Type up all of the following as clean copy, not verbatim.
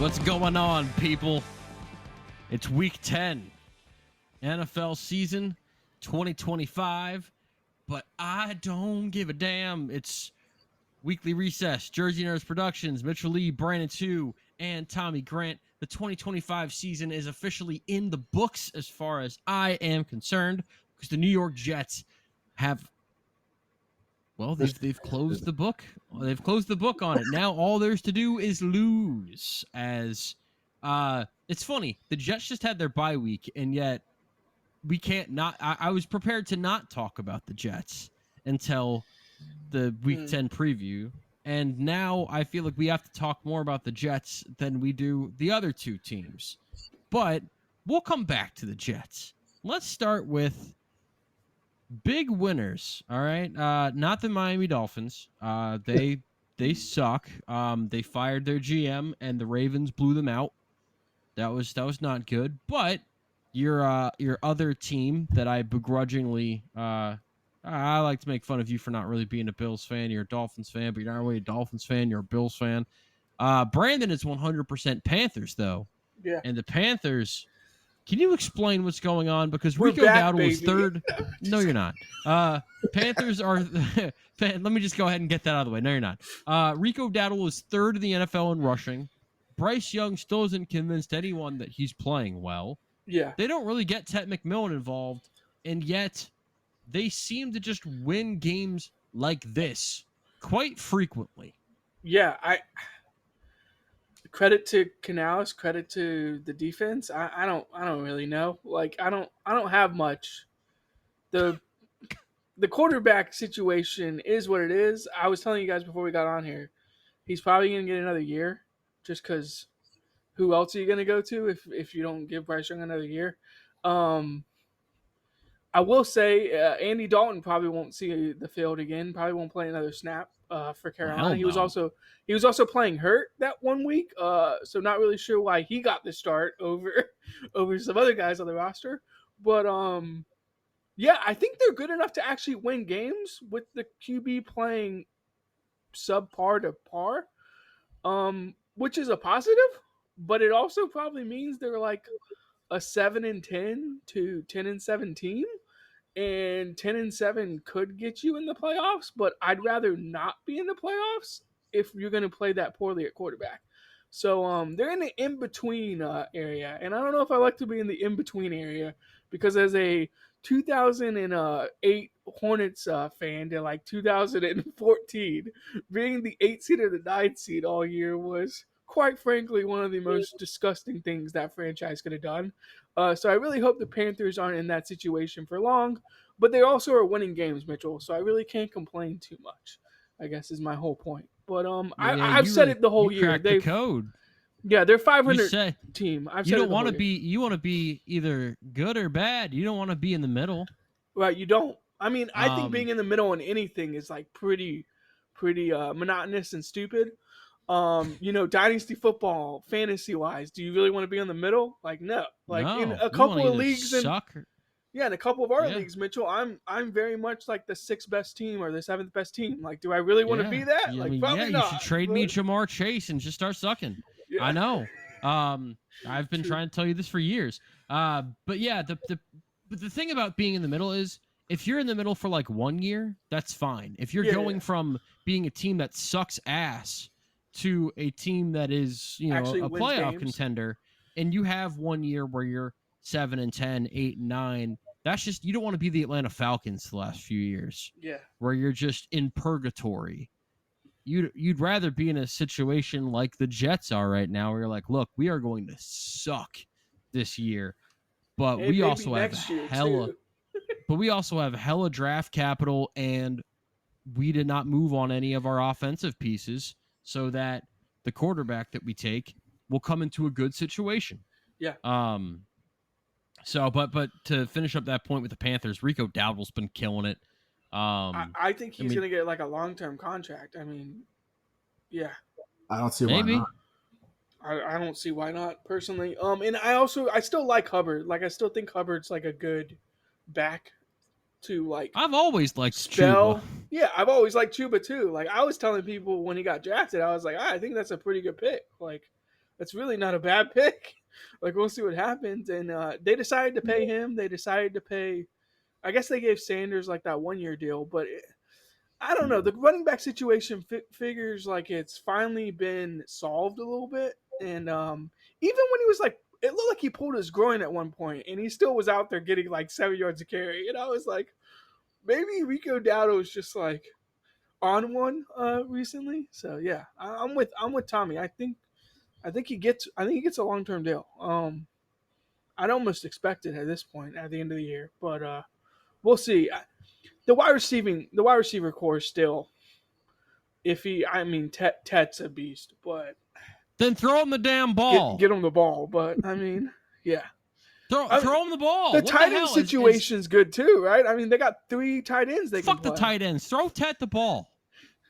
What's going on, people? It's week 10, NFL season 2025, but I don't give a damn. It's weekly recess, Jersey Nerds Productions, Mitchell Lea, Brandon Tew, and Tommy Grant. The 2025 season is officially in the books as far as I am concerned, because the New York Jets have, well, they've closed the book. They've closed the book on it. Now all there's to do is lose. As it's funny, the Jets just had their bye week, and yet we can't not. I was prepared to not talk about the Jets until the Week 10 preview, and now I feel like we have to talk more about the Jets than we do the other two teams. But we'll come back to the Jets. Let's start with big winners, all right? Not the Miami Dolphins. They suck. They fired their GM, and the Ravens blew them out. That was not good. But your other team that I begrudgingly I like to make fun of you for not really being a Bills fan. You're a Dolphins fan, but you're not really a Dolphins fan. You're a Bills fan. Brandon is 100% Panthers, though. Yeah. And the Panthers. Can you explain what's going on? Because We're Rico back, Dowdle was baby. third. No, you're not. Panthers are. Let me just go ahead and get that out of the way. No, you're not. Rico Dowdle was third in the NFL in rushing. Bryce Young still isn't convinced anyone that he's playing well. Yeah. They don't really get Ted McMillan involved, and yet they seem to just win games like this quite frequently. Yeah. Credit to Canales, credit to the defense. I don't really know. Like I don't have much. The quarterback situation is what it is. I was telling you guys before we got on here, he's probably gonna get another year, just because who else are you gonna go to if you don't give Bryce Young another year? I will say Andy Dalton probably won't see the field again. Probably won't play another snap for Carolina. Hell He was no. also playing hurt that 1 week, so not really sure why he got the start over some other guys on the roster. But yeah, I think they're good enough to actually win games with the QB playing subpar to par, which is a positive. But it also probably means they're like a 7-10 to 10-7 team. And 10-7 could get you in the playoffs, but I'd rather not be in the playoffs if you're going to play that poorly at quarterback. So they're in the in-between area, and I don't know if I like to be in the in-between area, because as a 2008 Hornets fan to like 2014, being the 8th seed or the 9th seed all year was, quite frankly, one of the most disgusting things that franchise could have done. So I really hope the Panthers aren't in that situation for long, but they also are winning games, Mitchell. So I really can't complain too much, I guess is my whole point. But I've said it the whole year. Cracked the code. Yeah, they're 500 You say team. I've you said don't it the want to whole be. year. You want to be either good or bad. You don't want to be in the middle. Right, you don't. I mean, I think Um, being in the middle in anything is like pretty monotonous and stupid. Dynasty football, fantasy wise, do you really want to be in the middle? Like, no. Like no, in a we couple wanna of either leagues, in a couple of our Yeah. leagues, Mitchell, I'm very much like the 6th best team or the 7th best team. Like, do I really want to be that? Yeah, Like, probably you not. should trade me Jamar Chase and just start sucking. Yeah. I know. I've been True. trying to tell you this for years. But yeah, the thing about being in the middle is, if you're in the middle for like 1 year, that's fine. If you're going from being a team that sucks ass to a team that is, Actually a wins playoff games. contender, and you have 1 year where you're 7-10, 8-9, that's just, you don't want to be the Atlanta Falcons the last few years, Yeah. where you're just in purgatory. You'd rather be in a situation like the Jets are right now, where you're like, look, we are going to suck this year, but And we maybe also have next year, hella, too. but we also have hella draft capital, and we did not move on any of our offensive pieces, so that the quarterback that we take will come into a good situation. Yeah. So, but to finish up that point with the Panthers, Rico Dowdle's been killing it. I think he's going to get like a long-term contract. I mean, yeah. I don't see maybe. why not. I don't see why not, personally. And I still like Hubbard. Like, I still think Hubbard's like a good back to like I've always liked spell. Chuba. Yeah, I've always liked Chuba too. Like, I was telling people when he got drafted, I was like, I think that's a pretty good pick. Like, that's really not a bad pick. Like, we'll see what happens. And they decided to pay him. They decided to pay. I guess they gave Sanders like that 1 year deal, but I don't know. The running back situation figures like it's finally been solved a little bit. And even when he was like, it looked like he pulled his groin at one point, and he still was out there getting like 7 yards a carry. And I was like, maybe Rico Dowdle is just like on one recently. So yeah, I'm with Tommy. I think he gets a long-term deal. I'd almost expect it at this point at the end of the year, but we'll see. The wide receiver core is still iffy. I mean, Tet's a beast, but Then throw him the damn ball. Get him the ball. But I mean, yeah. Throw him the ball. The what tight the end hell? situation's good too, right? I mean, they got 3 tight ends they can play. Fuck the tight ends. Throw Tet the ball.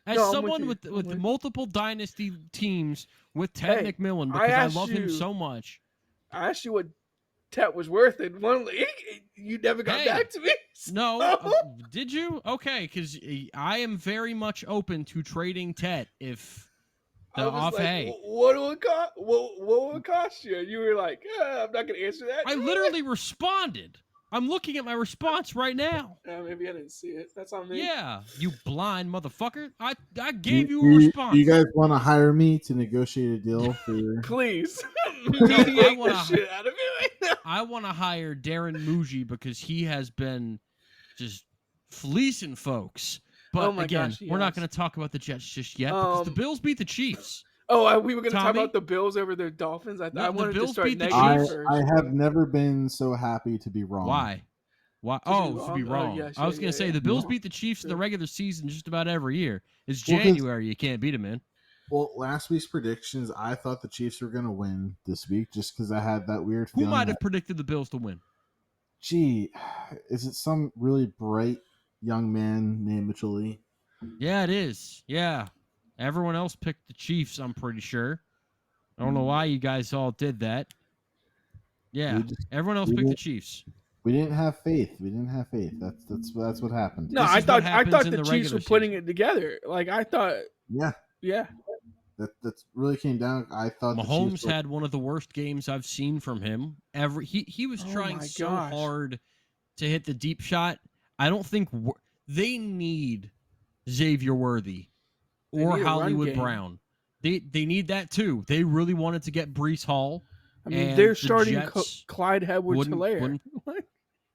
As someone with multiple dynasty teams with Ted McMillan, because I love him so much. I asked you what Tet was worth in one league. You never got back to me. No, did you? Okay, because I am very much open to trading Tet if the off. Like, hey, what will it cost you? You were like, I'm not going to answer that. I literally responded. I'm looking at my response right now. Maybe I didn't see it. That's on me. Yeah, you blind motherfucker. I gave you a response. You guys want to hire me to negotiate a deal for your... Please. Mediate the shit out of me right now. I want to hire Darren Muji because he has been just fleecing folks. But again, we're not going to talk about the Jets just yet because the Bills beat the Chiefs. Oh, we were going to talk about the Bills over the Dolphins. I wanted the Bills to start beat the negative Chiefs. I have never been so happy to be wrong. Why? To be wrong. I was going to say the Bills beat the Chiefs in the regular season just about every year. It's January. You can't beat them, man. Well, last week's predictions, I thought the Chiefs were going to win this week just because I had that weird feeling. Who might have predicted the Bills to win? Gee, is it some really bright young man named Mitchell Lea? Yeah, it is. Yeah. Everyone else picked the Chiefs, I'm pretty sure. I don't know why you guys all did that. Yeah, everyone else picked the Chiefs. We didn't have faith. That's what happened. No, I thought the Chiefs were putting it together. Like I thought. Yeah. That really came down. I thought Mahomes had one of the worst games I've seen from him. He was trying so hard to hit the deep shot. I don't think they need Xavier Worthy or Hollywood Brown. They need that too. They really wanted to get Breece Hall. I mean, they're starting Clyde Edwards-Helaire.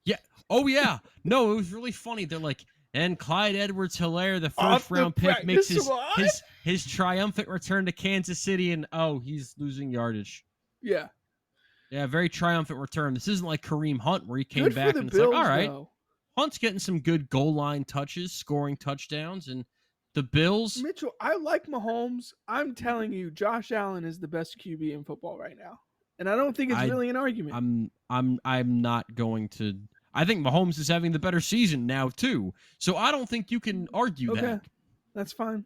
Yeah. Oh yeah. No, it was really funny. They're like, and Clyde Edwards-Helaire, the first-round pick, makes his triumphant return to Kansas City, and he's losing yardage. Yeah. Yeah, very triumphant return. This isn't like Kareem Hunt where he came back and it's like, all right, Hunt's getting some good goal line touches, scoring touchdowns, and the Bills. Mitchell, I like Mahomes. I'm telling you, Josh Allen is the best QB in football right now, and I don't think it's really an argument. I'm not going to. I think Mahomes is having the better season now too, so I don't think you can argue that. That's fine.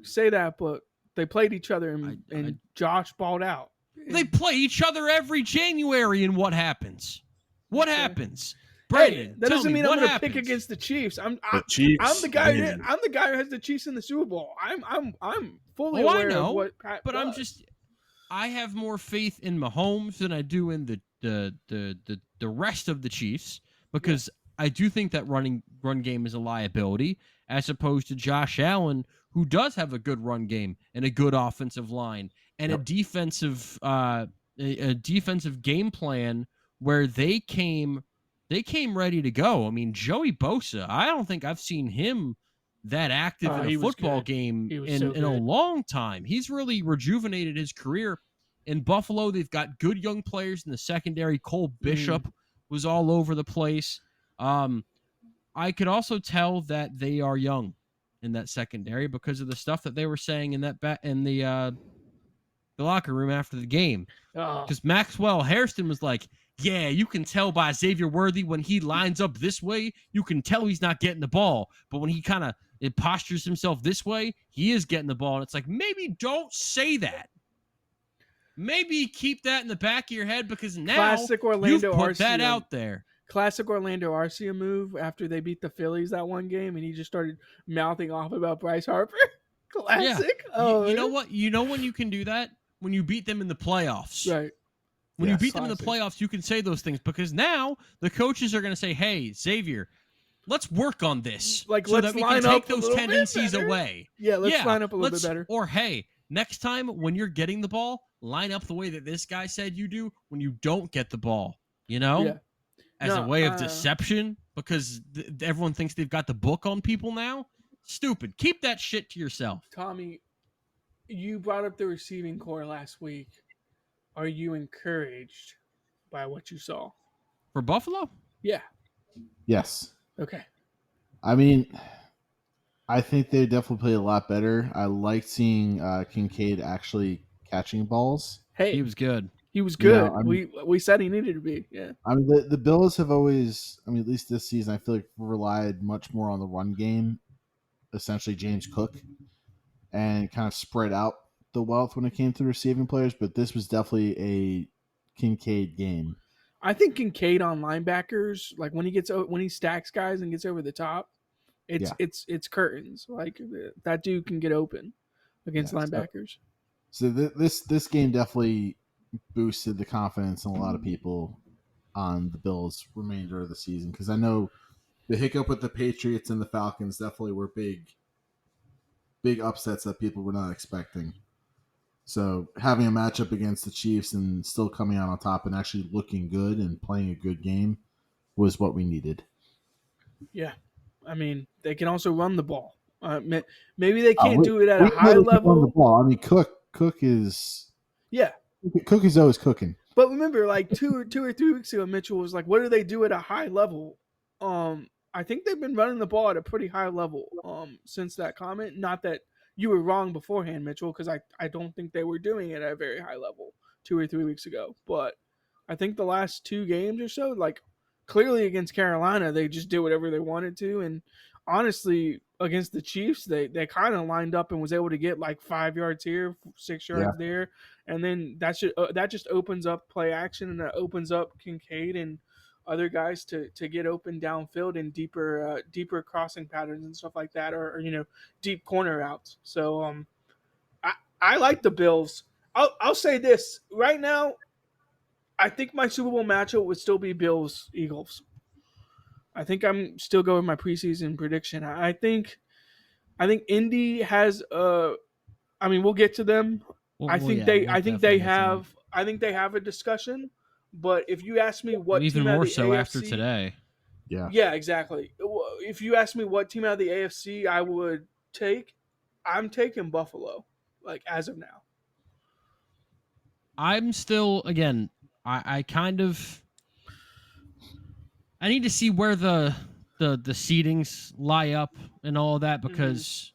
Say that, but they played each other, and Josh balled out. They play each other every January, and what happens? What happens? Brandon, that doesn't mean I'm going to pick against the Chiefs. I'm the guy who has the Chiefs in the Super Bowl. I'm fully aware of what Pat does. I have more faith in Mahomes than I do in the rest of the Chiefs because I do think that run game is a liability as opposed to Josh Allen, who does have a good run game and a good offensive line and a defensive game plan where they came ready to go. I mean, Joey Bosa, I don't think I've seen him that active in a football game in a long time. He's really rejuvenated his career. In Buffalo, they've got good young players in the secondary. Cole Bishop was all over the place. I could also tell that they are young in that secondary because of the stuff that they were saying in the locker room after the game. Because Maxwell Hairston was like, yeah, you can tell by Xavier Worthy when he lines up this way, you can tell he's not getting the ball. But when he kind of postures himself this way, he is getting the ball. And it's like, maybe don't say that. Maybe keep that in the back of your head because now you've put that out there. Classic Orlando Arcia move after they beat the Phillies that one game, and he just started mouthing off about Bryce Harper. Classic. Yeah. You know what? You know when you can do that? when you beat them in the playoffs. Right. When you Yes. beat them in the Classic. playoffs, you can say those things because now the coaches are going to say, hey, Xavier, let's work on this Like, so let's that we can line take up a those little bit tendencies better. away. Yeah, let's line up a little bit better. Or, hey, next time when you're getting the ball, line up the way that this guy said you do when you don't get the ball, you know? Yeah. As a No, way of deception because everyone thinks they've got the book on people now. Stupid. Keep that shit to yourself. Tommy, you brought up the receiving core last week. Are you encouraged by what you saw? For Buffalo? Yeah. Yes. Okay. I mean, I think they definitely play a lot better. I like seeing Kincaid actually catching balls. Hey, He was good. He was You know, good. I mean- We said he needed to be. Yeah. I mean, the Bills have always, I mean, at least this season, I feel like relied much more on the run game, essentially James Cook, and kind of spread out the wealth when it came to receiving players. But this was definitely a Kincaid game. I think Kincaid on linebackers, like when he stacks guys and gets over the top, it's curtains. Like that dude can get open against linebackers. So this game definitely boosted the confidence in a lot of people on the Bills' remainder of the season, because I know the hiccup with the Patriots and the Falcons definitely were big upsets that people were not expecting. So having a matchup against the Chiefs and still coming out on top and actually looking good and playing a good game was what we needed. Yeah. I mean, they can also run the ball. Maybe they can't do it at a We know high they can run the level. ball. I mean, Cook is always cooking. But remember, like two or 3 weeks ago, Mitchell was like, "What do they do at a high level?" I think they've been running the ball at a pretty high level since that comment. Not that you were wrong beforehand, Mitchell, because I don't think they were doing it at a very high level 2 or 3 weeks ago. But I think the last 2 games or so, like clearly against Carolina, they just did whatever they wanted to, and honestly, against the Chiefs, they kind of lined up and was able to get like 5 yards here, 6 yards there, and then that just opens up play action, and that opens up Kincaid and other guys to get open downfield in deeper crossing patterns and stuff like that, or deep corner routes. So I like the Bills. I'll say this right now. I think my Super Bowl matchup would still be Bills Eagles. I think I'm still going with my preseason prediction. I think Indy has I mean, we'll get to them. I think they have a discussion. But if you ask me what even team out more of the so AFC, after today. Yeah, exactly. If you ask me what team out of the AFC I would take, I'm taking Buffalo. Like as of now, I'm still I kind of I need to see where the seedings lie up and all of that because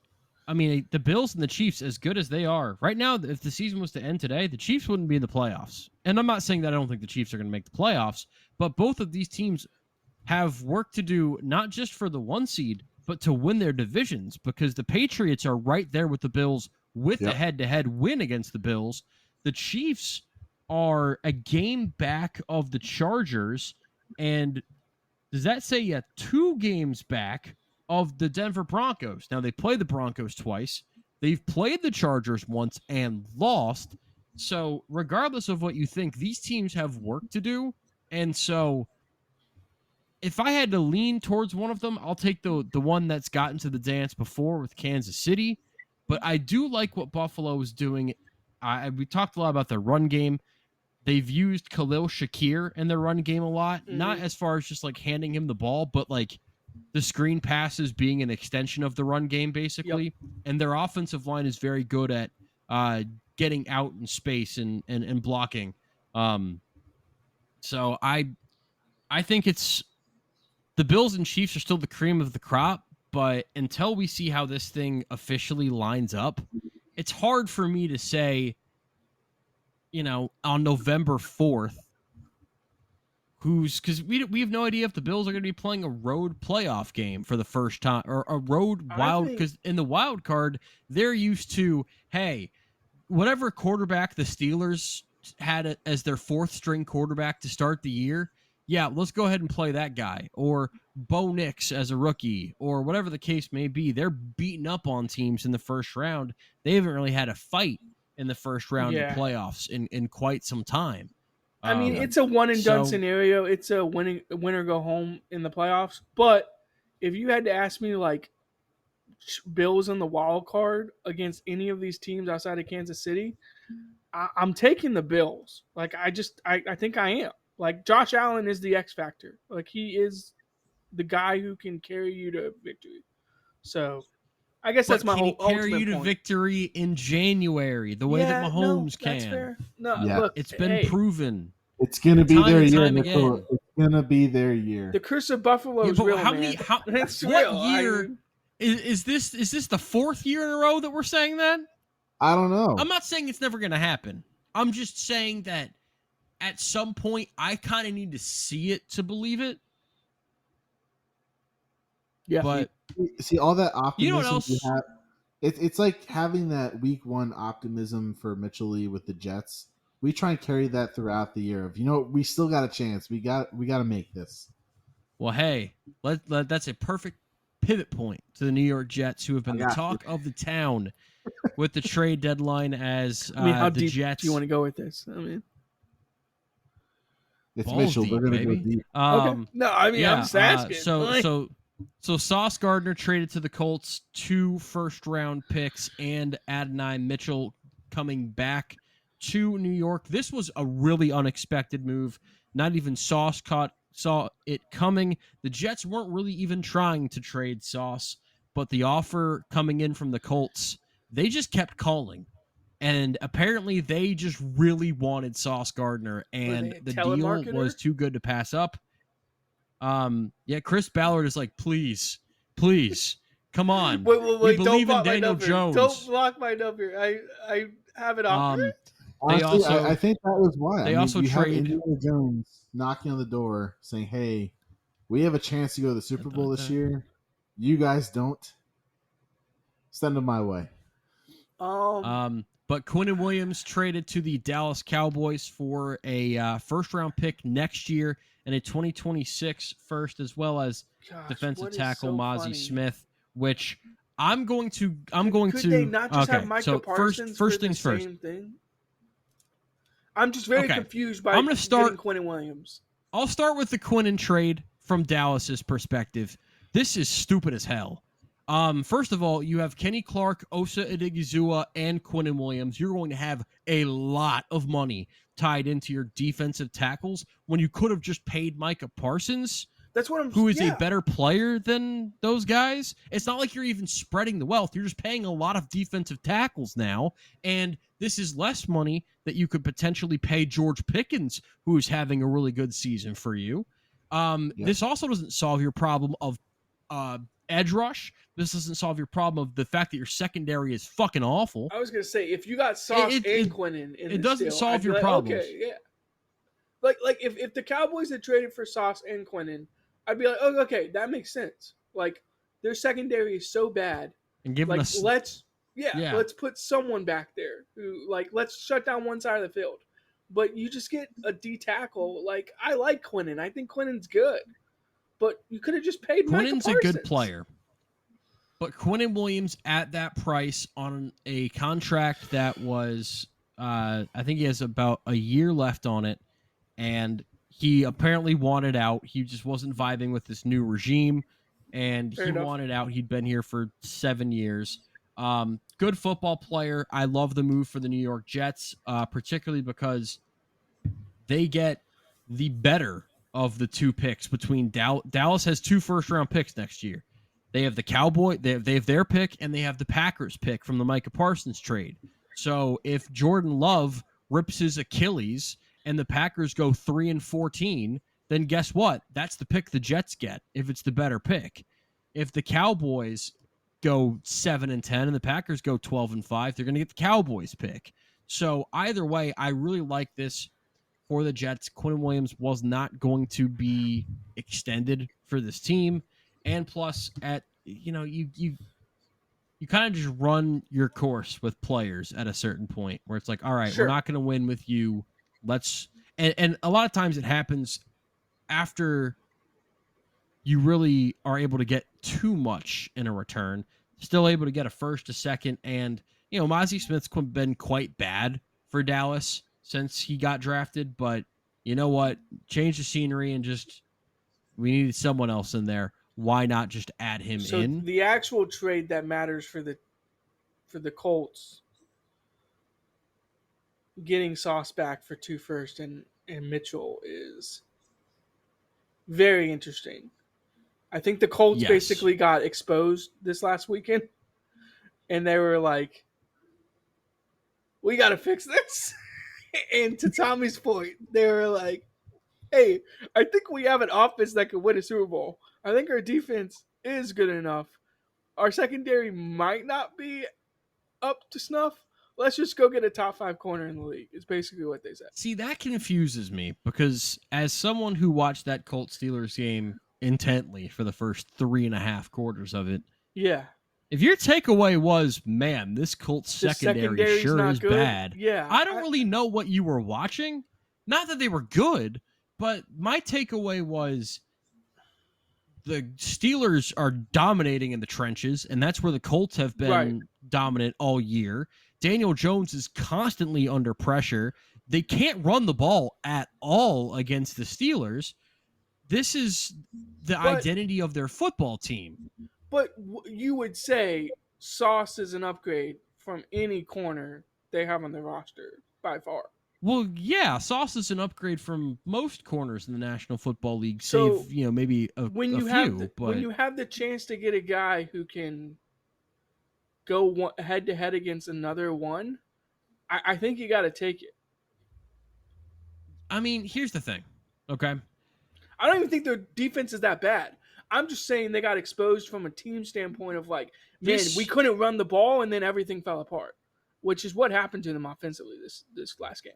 I mean the Bills and the Chiefs, as good as they are right now, if the season was to end today, the Chiefs wouldn't be in the playoffs. And I'm not saying that I don't think the Chiefs are going to make the playoffs, but both of these teams have work to do, not just for the 1 seed, but to win their divisions, because the Patriots are right there with the Bills with the head-to-head win against the Bills. The Chiefs are a game back of the Chargers, and does that say 2 games back of the Denver Broncos? Now, they play the Broncos twice. They've played the Chargers once and lost. So, regardless of what you think, these teams have work to do. And so, if I had to lean towards one of them, I'll take the one that's gotten to the dance before with Kansas City. But I do like what Buffalo is doing. We talked a lot about their run game. They've used Khalil Shakir in their run game a lot, not as far as just like handing him the ball, but like the screen passes being an extension of the run game, basically. Yep. And their offensive line is very good at getting out in space and blocking. So I think it's the Bills and Chiefs are still the cream of the crop, but until we see how this thing officially lines up, it's hard for me to say, on November 4th, because we have no idea if the Bills are going to be playing a road playoff game for the first time or a road wild, because in the wild card, they're used to, hey, whatever quarterback the Steelers had as their 4th string quarterback to start the year, yeah, let's go ahead and play that guy. Or Bo Nix as a rookie, or whatever the case may be. They're beating up on teams in the first round. They haven't really had a fight. in the first round of the playoffs in quite some time. I mean, it's a one and done scenario. It's a winner go home in the playoffs. But if you had to ask me, like, Bills in the wild card against any of these teams outside of Kansas City, I'm taking the Bills. Like, I think I am. Like, Josh Allen is the X factor. Like, he is the guy who can carry you to victory. So, I guess that's my whole ultimate point. Can he carry you to victory in January the way that Mahomes can? That's fair. No, look, it's been proven. It's gonna be their year. It's gonna be their year. The curse of Buffalo is real, man. What year is this? Is this the fourth year in a row that we're saying that? I don't know. I'm not saying it's never gonna happen. I'm just saying that at some point I kind of need to see it to believe it. Yeah, but see all that optimism. You know what else? You have, it's like having that week one optimism for Mitchell Lea with the Jets. We try and carry that throughout the year. Of we still got a chance. We got to make this. Well, hey, that's a perfect pivot point to the New York Jets, who have been the talk of the town with the trade deadline. As how the deep Jets, do you want to go with this? I mean, it's Mitchell. They're going to go deep. Okay. No, I mean, I'm just asking. So Sauce Gardner traded to the Colts 2 first-round picks and Adonai Mitchell coming back to New York. This was a really unexpected move. Not even Sauce saw it coming. The Jets weren't really even trying to trade Sauce, but the offer coming in from the Colts, they just kept calling. And apparently they just really wanted Sauce Gardner, and the deal was too good to pass up. Chris Ballard is like, please, come on. Wait, we believe in Daniel Jones. Don't block my number. I have it off. Honestly, I think that was why. They also trade Daniel Jones knocking on the door saying, hey, we have a chance to go to the Super Bowl this year. You guys don't. Send them my way. But Quinnen Williams traded to the Dallas Cowboys for a first-round pick next year and a 2026 first, as well as defensive tackle Mozzie Smith, which I'm going to. Could they not just have Micah Parsons first for things the first. Same thing? I'm just very confused by. I'm going to start Quinnen Williams. I'll start with the Quinnen trade from Dallas's perspective. This is stupid as hell. First of all, you have Kenny Clark, Osa Odigizua, and Quinnen Williams. You're going to have a lot of money tied into your defensive tackles when you could have just paid Micah Parsons. That's what who is a better player than those guys. It's not like you're even spreading the wealth. You're just paying a lot of defensive tackles now, and this is less money that you could potentially pay George Pickens, who's having a really good season for you. This also doesn't solve your problem of edge rush. This doesn't solve your problem of the fact that your secondary is fucking awful. I was going to say, if you got Sauce and Quinnen in it doesn't deal, solve your problems. Okay, yeah. Like if the Cowboys had traded for Sauce and Quinnen, I'd be like, oh, okay, that makes sense. Like, their secondary is so bad. And give us let's put someone back there who, like, let's shut down one side of the field. But you just get a D tackle. Like, I like Quinnen. I think Quinnen's good. But you could have just paid Quinnen's Micah Parsons. A good player. But Quinnen Williams at that price on a contract that was, I think he has about a year left on it, and he apparently wanted out. He just wasn't vibing with this new regime, and Fair enough. Wanted out. He'd been here for 7 years. Good football player. I love the move for the New York Jets, particularly because they get the better of the 2 picks between Dallas has 2 first-round picks next year. They have the Cowboy, they have their pick, and they have the Packers pick from the Micah Parsons trade. So if Jordan Love rips his Achilles and the Packers go 3-14, then guess what? That's the pick the Jets get if it's the better pick. If the Cowboys go 7-10 and the Packers go 12-5, they're going to get the Cowboys pick. So either way, I really like this for the Jets. Quinnen Williams was not going to be extended for this team. And plus, you kind of just run your course with players at a certain point where it's like, all right, We're not going to win with you. And a lot of times it happens after you really are able to get too much in a return, still able to get a first, a second, and Mozzie Smith's been quite bad for Dallas since he got drafted, but you know what? Change the scenery and just we needed someone else in there. Why not just add him So in? the actual trade that matters for the Colts, getting Sauce back for 2 first and Mitchell is very interesting. I think the Colts Yes. basically got exposed this last weekend, and they were like, "We got to fix this." And to Tommy's point, they were like, "Hey, I think we have an offense that could win a Super Bowl. I think our defense is good enough. Our secondary might not be up to snuff. Let's just go get a top 5 corner in the league." It's basically what they said. See, that confuses me because as someone who watched that Colts Steelers game intently for the first 3.5 quarters of it, Yeah. if your takeaway was, man, this Colts The secondary secondary's sure not is good. bad, Yeah. I don't really know what you were watching. Not that they were good, but my takeaway was the Steelers are dominating in the trenches, and that's where the Colts have been dominant all year. Daniel Jones is constantly under pressure. They can't run the ball at all against the Steelers. This is the identity of their football team. But you would say Sauce is an upgrade from any corner they have on their roster by far. Well, yeah, Sauce is an upgrade from most corners in the National Football League, So, save maybe a few. When you have the chance to get a guy who can go head to head against another one, I think you got to take it. I mean, here's the thing, okay? I don't even think their defense is that bad. I'm just saying they got exposed from a team standpoint of like, man, we couldn't run the ball and then everything fell apart, which is what happened to them offensively this last game.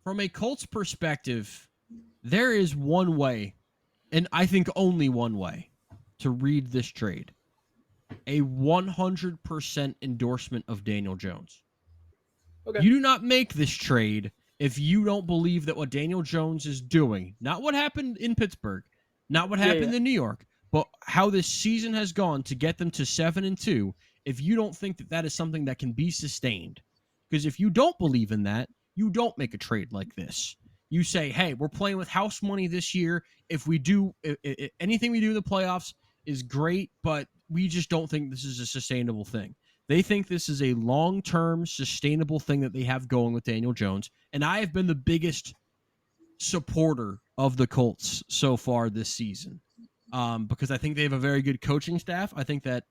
From a Colts perspective, there is one way, and I think only one way, to read this trade. A 100% endorsement of Daniel Jones. Okay. You do not make this trade if you don't believe that what Daniel Jones is doing, not what happened in Pittsburgh, not what happened in New York, but how this season has gone to get them to 7-2, if you don't think that that is something that can be sustained. Because if you don't believe in that, you don't make a trade like this. You say, hey, we're playing with house money this year. If we do anything we do in the playoffs is great, but we just don't think this is a sustainable thing. They think this is a long-term, sustainable thing that they have going with Daniel Jones. And I have been the biggest supporter of the Colts so far this season because I think they have a very good coaching staff. I think that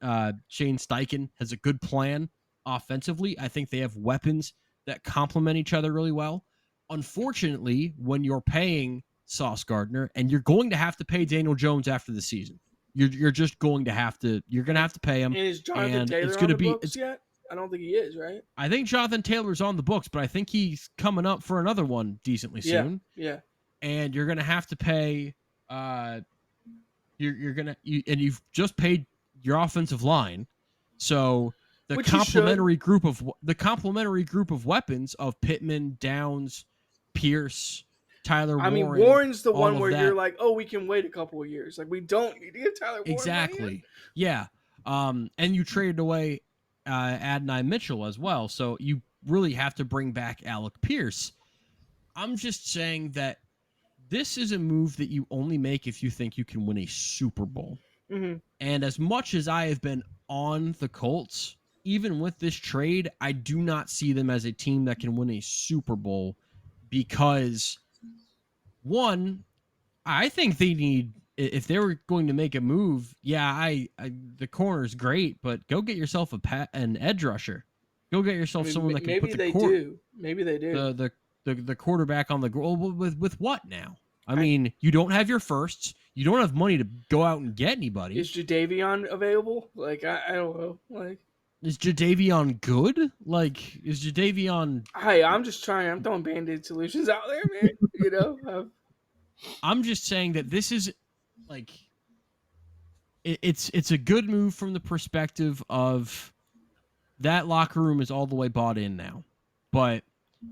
Shane Steichen has a good plan offensively. I think they have weapons that complement each other really well. Unfortunately, when you're paying Sauce Gardner, and you're going to have to pay Daniel Jones after the season, you're just going to have to pay him. And is Jonathan Taylor on the books yet? I don't think he is, right? I think Jonathan Taylor's on the books, but I think he's coming up for another one decently soon. Yeah. And you're gonna have to pay. You've just paid your offensive line, so the complementary group of weapons of Pittman, Downs, Pierce, Tyler Warren. I mean, Warren's the one where you're like, oh, we can wait a couple of years. Like, we don't need to get Tyler Warren. Exactly. Yeah. And you traded away Adonai Mitchell as well, so you really have to bring back Alec Pierce. I'm just saying that this is a move that you only make if you think you can win a Super Bowl. Mm-hmm. And as much as I have been on the Colts, even with this trade, I do not see them as a team that can win a Super Bowl because, one, I think they need, if they were going to make a move, the corner's great, but go get yourself an edge rusher. Go get yourself someone that can put the Maybe they do. The quarterback on the goal with what now? I mean, you don't have your firsts. You don't have money to go out and get anybody. Is Jadeveon available? Like, I don't know. Like, is Jadeveon good? Like, is Jadeveon? Hey, I'm just trying. I'm throwing Band-Aid solutions out there, man. You know. I'm just saying that this is like, it's a good move from the perspective of that locker room is all the way bought in now, but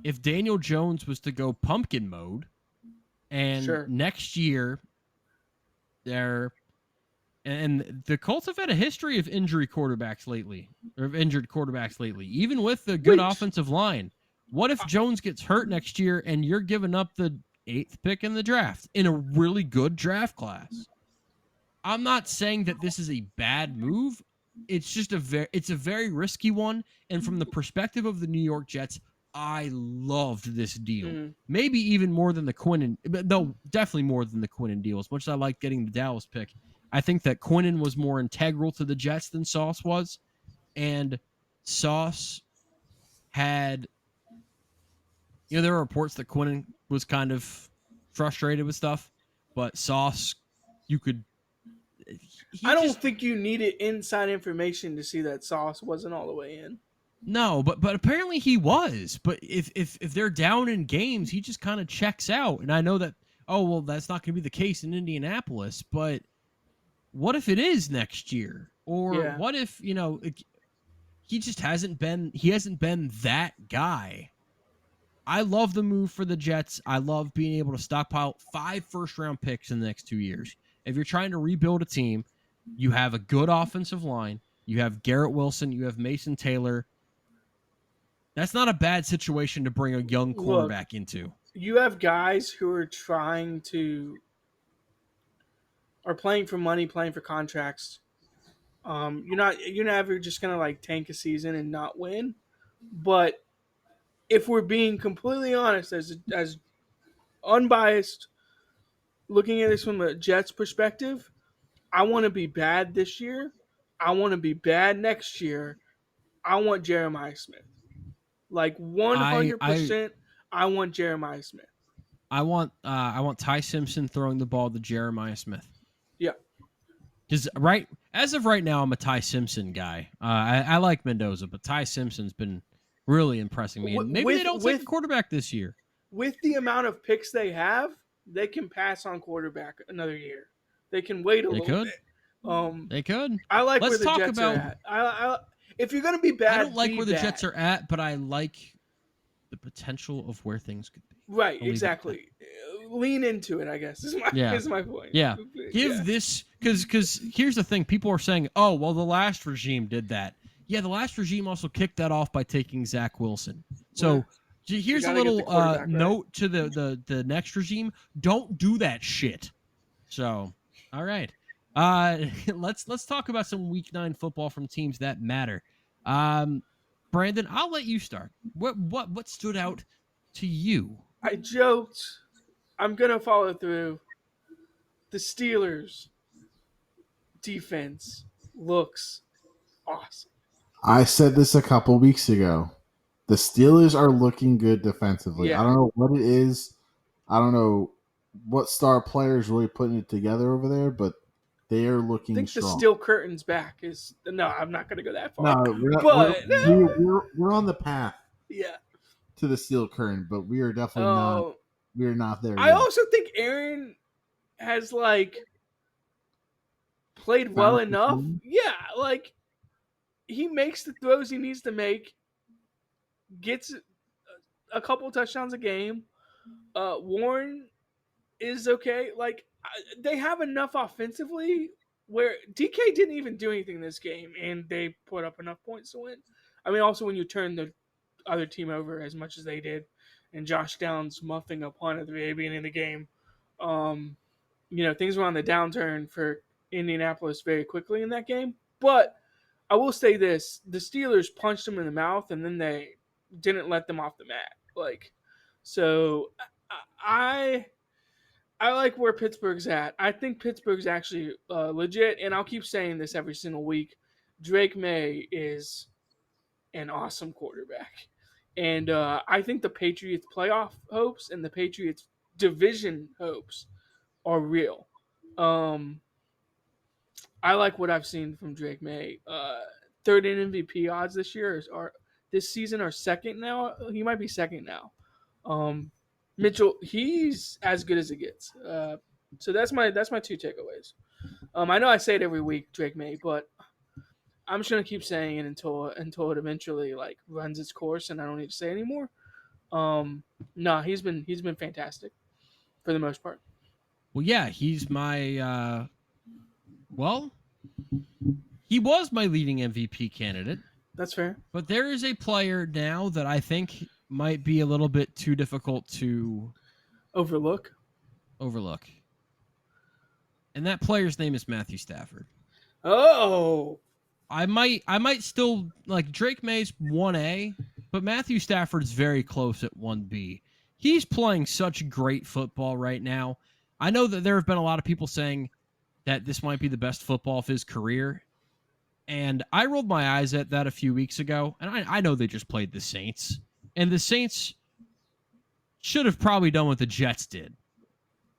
if Daniel Jones was to go pumpkin mode, and next year, And the Colts have had a history of injured quarterbacks lately. Even with the good Wait. offensive line. What if Jones gets hurt next year and you're giving up the 8th pick in the draft in a really good draft class? I'm not saying that this is a bad move. It's just a very risky one. And from the perspective of the New York Jets, I loved this deal. Mm. Maybe even more than the Quinnen, but no, definitely more than the Quinnen deal. As much as I like getting the Dallas pick, I think that Quinnen was more integral to the Jets than Sauce was. And Sauce had, there were reports that Quinnen was kind of frustrated with stuff, but Sauce, you could. I don't think you needed inside information to see that Sauce wasn't all the way in. No, but apparently he was. But if they're down in games, he just kind of checks out. And I know that, that's not going to be the case in Indianapolis. But what if it is next year? Or what if, he just hasn't been that guy. I love the move for the Jets. I love being able to stockpile 5 first-round picks in the next 2 years. If you're trying to rebuild a team, you have a good offensive line. You have Garrett Wilson. You have Mason Taylor. That's not a bad situation to bring a young quarterback into. You have guys who are are playing for money, playing for contracts. You're never just gonna like tank a season and not win. But if we're being completely honest, as unbiased, looking at this from a Jets perspective, I want to be bad this year. I want to be bad next year. I want Jeremiah Smith. Like 100%, I want Jeremiah Smith. I want Ty Simpson throwing the ball to Jeremiah Smith. Yeah. Because as of right now, I'm a Ty Simpson guy. I like Mendoza, but Ty Simpson's been really impressing me. And maybe they don't take a quarterback this year. With the amount of picks they have, they can pass on quarterback another year. They can wait a little bit. They could. I like where the Jets are at. If you're going to be bad, I don't like where the Jets are at, but I like the potential of where things could be. Right, exactly. Lean into it, I guess, is my point. Yeah. This, because here's the thing. People are saying, the last regime did that. Yeah, the last regime also kicked that off by taking Zach Wilson. So here's a little note to the next regime. Don't do that shit. So, all right. Let's talk about some Week 9 football from teams that matter. Brandon, I'll let you start. What stood out to you? I joked. I'm gonna follow through. The Steelers defense looks awesome. I said this a couple weeks ago. The Steelers are looking good defensively. Yeah. I don't know what it is. I don't know what star players really putting it together over there, but they are looking strong. I think the steel curtain's back. No, I'm not going to go that far. No, we're on the path. Yeah. To the steel curtain, but we are definitely not. We are not there. I also think Aaron has played well enough. Yeah, he makes the throws he needs to make. Gets a couple touchdowns a game. Warren is okay. They have enough offensively where DK didn't even do anything in this game, and they put up enough points to win. I mean, also when you turn the other team over as much as they did, and Josh Downs muffing a punt at the very beginning of the game, things were on the downturn for Indianapolis very quickly in that game. But I will say this: the Steelers punched them in the mouth, and then they didn't let them off the mat. So I like where Pittsburgh's at. I think Pittsburgh's actually legit, and I'll keep saying this every single week. Drake May is an awesome quarterback. And I think the Patriots' playoff hopes and the Patriots' division hopes are real. I like what I've seen from Drake May. Third in MVP odds this season are second now. He might be second now. Mitchell, he's as good as it gets. So that's my 2 takeaways. I know I say it every week, Drake May, but I'm just gonna keep saying it until it eventually runs its course, and I don't need to say anymore. He's been fantastic for the most part. Well, yeah, he's my Well, he was my leading MVP candidate, That's fair. but there is a player now that I think might be a little bit too difficult to Overlook. overlook. And that player's name is Matthew Stafford. Oh, I might still like Drake May's 1A, but Matthew Stafford's very close at 1B. He's playing such great football right now. I know that there have been a lot of people saying that this might be the best football of his career. And I rolled my eyes at that a few weeks ago, and I know they just played the Saints. And the Saints should have probably done what the Jets did,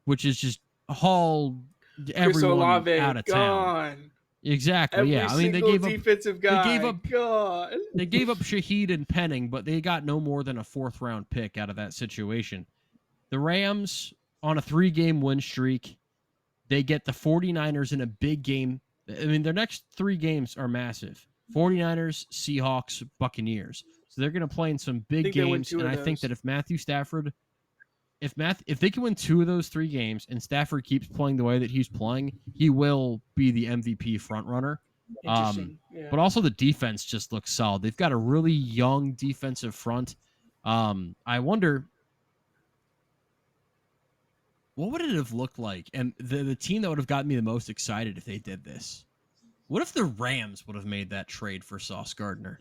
which is just haul Chris everyone Olave out of town. gone. Exactly. Every Yeah. I mean, they single gave up defensive guy. gone. Gone. They gave up Shaheed and Penning, but they got no more than a 4th round pick out of that situation. The Rams on a 3-game win streak. They get the 49ers in a big game. I mean, their next 3 games are massive. 49ers, Seahawks, Buccaneers. So they're going to play in some big games. And I think that if Matthew Stafford, if they can win 2 of those 3 games and Stafford keeps playing the way that he's playing, he will be the MVP frontrunner. Interesting. Yeah. But also the defense just looks solid. They've got a really young defensive front. I wonder, what would it have looked like? And the team that would have gotten me the most excited if they did this. What if the Rams would have made that trade for Sauce Gardner?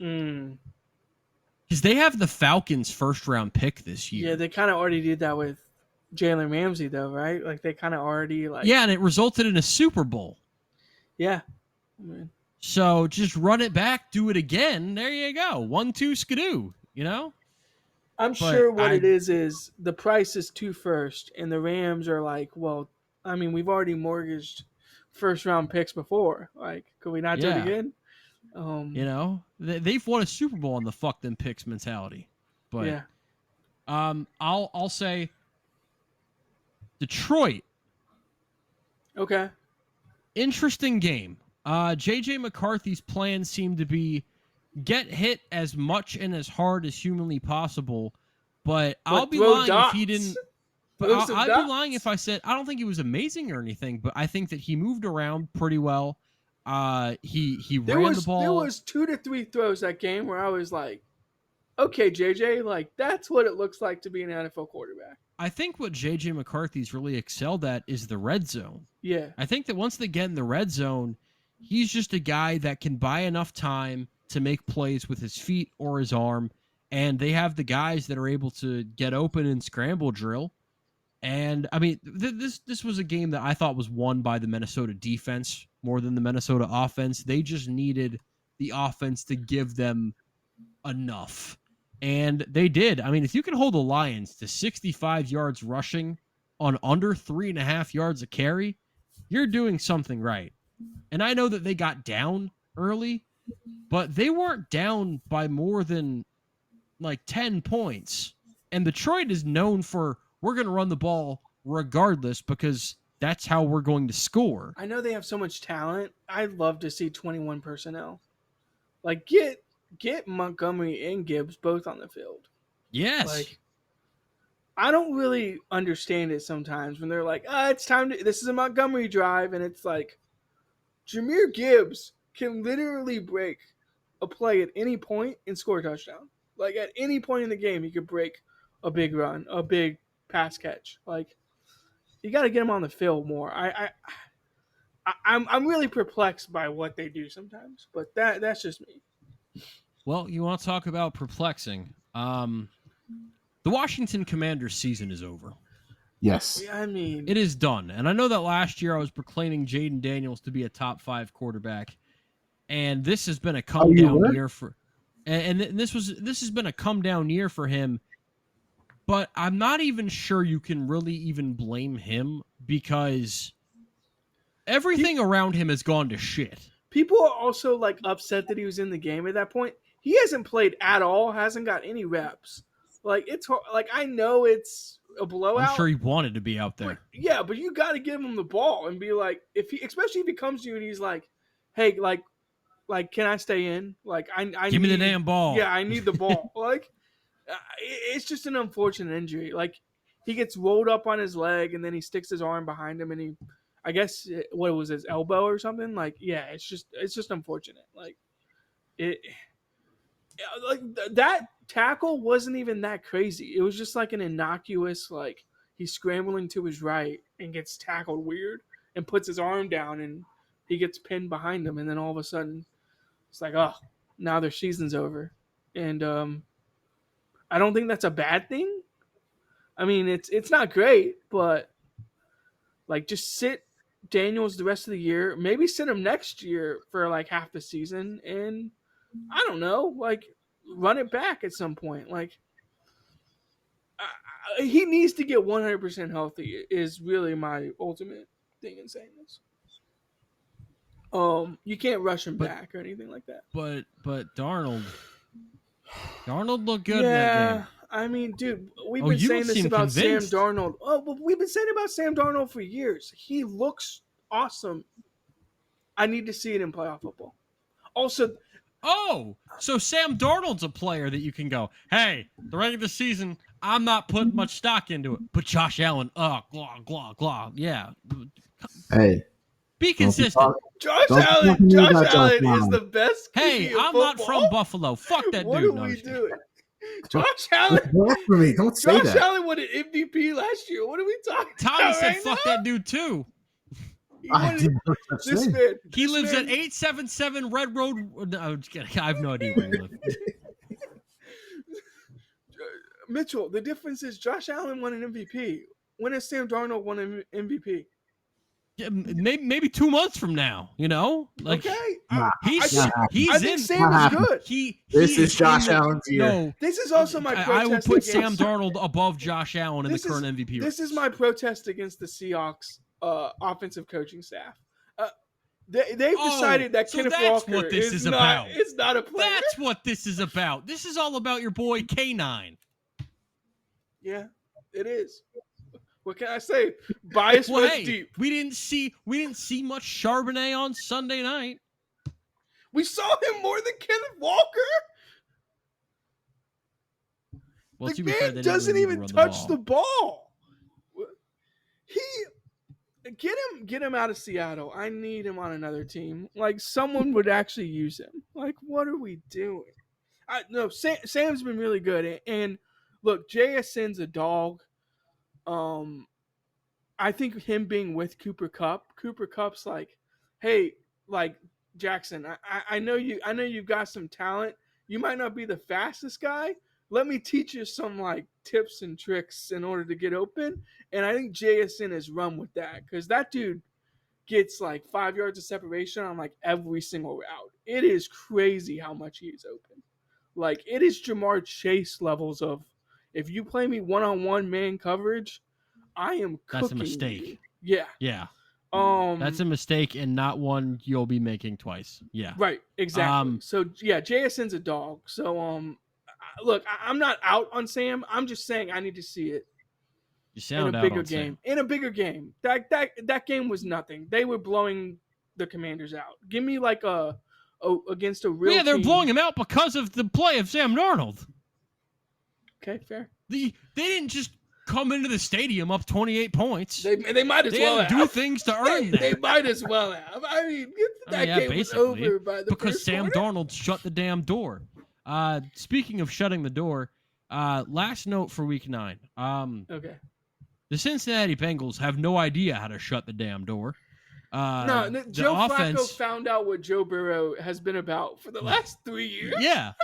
Because they have the Falcons' 1st-round pick this year. Yeah, they kind of already did that with Jalen Ramsey, though, right? Like, they kind of already, like... Yeah, and it resulted in a Super Bowl. Yeah. Man. So just run it back, do it again. There you go. 1-2 skidoo, you know? I'm sure what it is the price is 2 first, and the Rams are like, well, I mean, we've already mortgaged 1st-round picks before. Like, could we not do it again? You know, they've won a Super Bowl on the fuck them picks mentality. But yeah. I'll say Detroit. Okay. Interesting game. JJ McCarthy's plans seem to be get hit as much and as hard as humanly possible, but I'll be lying if he didn't. But I'd be lying if I said I don't think he was amazing or anything, but I think that he moved around pretty well. He ran the ball. There was 2 to 3 throws that game where I was like, okay, JJ, like that's what it looks like to be an NFL quarterback. I think what JJ McCarthy's really excelled at is the red zone. Yeah. I think that once they get in the red zone, he's just a guy that can buy enough time to make plays with his feet or his arm, and they have the guys that are able to get open and scramble drill. And I mean, this was a game that I thought was won by the Minnesota defense more than the Minnesota offense. They just needed the offense to give them enough, and they did. I mean, if you can hold the Lions to 65 yards rushing on under 3.5 yards a carry, you're doing something right. And I know that they got down early, but they weren't down by more than like 10 points. And Detroit is known for, we're going to run the ball regardless because that's how we're going to score. I know they have so much talent. I'd love to see 21 personnel. Like, get Montgomery and Gibbs both on the field. Yes. Like, I don't really understand it sometimes when they're like, it's time to, this is a Montgomery drive. And it's like, Jahmyr Gibbs can literally break a play at any point and score a touchdown. Like, at any point in the game, he could break a big run, a big pass catch. Like, you got to get him on the field more. I'm really perplexed by what they do sometimes, but that's just me. Well, you want to talk about perplexing? The Washington Commanders season is over. Yes. I mean, it is done. And I know that last year I was proclaiming Jaden Daniels to be a top 5 quarterback, and this has been a come down year for, and this has been a come down year for him. But I'm not even sure you can really even blame him because everything around him has gone to shit. People are also like upset that he was in the game at that point. He hasn't played at all, hasn't got any reps. Like, it's like, I know it's a blowout. I'm sure he wanted to be out there. But you got to give him the ball and be like, especially if he comes to you and he's like, hey, like, can I stay in? Like, I give me the damn ball. Yeah, I need the ball. Like, it's just an unfortunate injury. Like, he gets rolled up on his leg and then he sticks his arm behind him and I guess what was his elbow or something. Like, yeah, it's just unfortunate. Like it, like that tackle wasn't even that crazy. It was just like an innocuous, like he's scrambling to his right and gets tackled weird and puts his arm down and he gets pinned behind him, and then all of a sudden it's like, oh, now their season's over. And I don't think that's a bad thing. I mean, it's not great, but like just sit Daniels the rest of the year, maybe sit him next year for like half the season, and I don't know, like run it back at some point. Like he needs to get 100% healthy is really my ultimate thing in saying this. You can't rush him back or anything like that. But Darnold looked good in that game. I mean, dude, we've been saying this about convinced. Sam Darnold. Oh, but we've been saying about Sam Darnold for years. He looks awesome. I need to see it in playoff football. Also, so Sam Darnold's a player that you can go, hey, the regular season, I'm not putting much stock into it. But Josh Allen, glah. Yeah. Hey. Be consistent. Josh Allen is the best. Hey, I'm not from Buffalo. Fuck that what dude. What are we doing? Josh Allen. For me. Don't say Josh Allen won an MVP last year. What are we talking Tommy about? Said right fuck now? that dude too. He lives at 877 Red Road. No, I'm just kidding. I have no idea where he lives. Mitchell, the difference is Josh Allen won an MVP. When has Sam Darnold won an MVP? Yeah, maybe 2 months from now, you know? Like, okay. I think Sam is good. This is Josh Allen's year. No, this is also my protest. I will put Sam Darnold above Josh Allen in the current MVP. This is my protest against the Seahawks offensive coaching staff. They've decided that Kenneth Walker what this is about. It's not a player. That's what this is about. This is all about your boy K9. Yeah, it is. What can I say? Bias was deep. We didn't see much Charbonnet on Sunday night. We saw him more than Kenneth Walker. Well, the man doesn't even touch the ball. Get him out of Seattle. I need him on another team. Like someone would actually use him. Like what are we doing? No, Sam's been really good. And look, JSN's a dog. I think him being with Cooper Kupp's like, hey, like Jackson, I know you've got some talent. You might not be the fastest guy. Let me teach you some like tips and tricks in order to get open. And I think JSN has run with that because that dude gets like 5 yards of separation on like every single route. It is crazy how much he is open. Like it is Jamar Chase levels of, if you play me one-on-one man coverage, I am cooking. That's a mistake. You. Yeah. Yeah. That's a mistake and not one you'll be making twice. Yeah. Right. Exactly. So yeah, JSN's a dog. So look, I'm not out on Sam. I'm just saying I need to see it. You sound in a bigger game. Sam. In a bigger game. That game was nothing. They were blowing the Commanders out. Give me like against a real they're team. blowing him out because of the play of Sam Darnold. Okay, fair. They didn't just come into the stadium up 28 points. They might as well do things to earn that. They might as well have. I mean, that game was over by the because first Sam quarter. Darnold shut the damn door. Speaking of shutting the door, last note for Week 9. Okay. The Cincinnati Bengals have no idea how to shut the damn door. Joe Flacco found out what Joe Burrow has been about for the last 3 years. Yeah.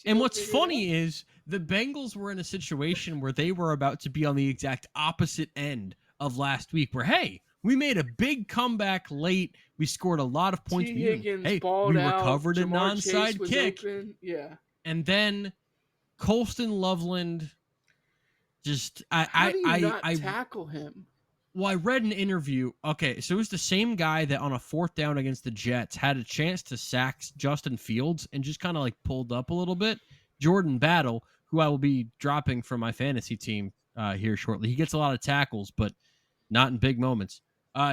And what's funny is the Bengals were in a situation where they were about to be on the exact opposite end of last week where, hey, we made a big comeback late. We scored a lot of points. T. Higgins we recovered a non-side kick. Open. Yeah. And then Colston Loveland just... How do you not tackle him? Well, I read an interview. Okay, so it was the same guy that on a 4th down against the Jets had a chance to sack Justin Fields and just kind of like pulled up a little bit. Jordan Battle, who I will be dropping from my fantasy team here shortly. He gets a lot of tackles, but not in big moments.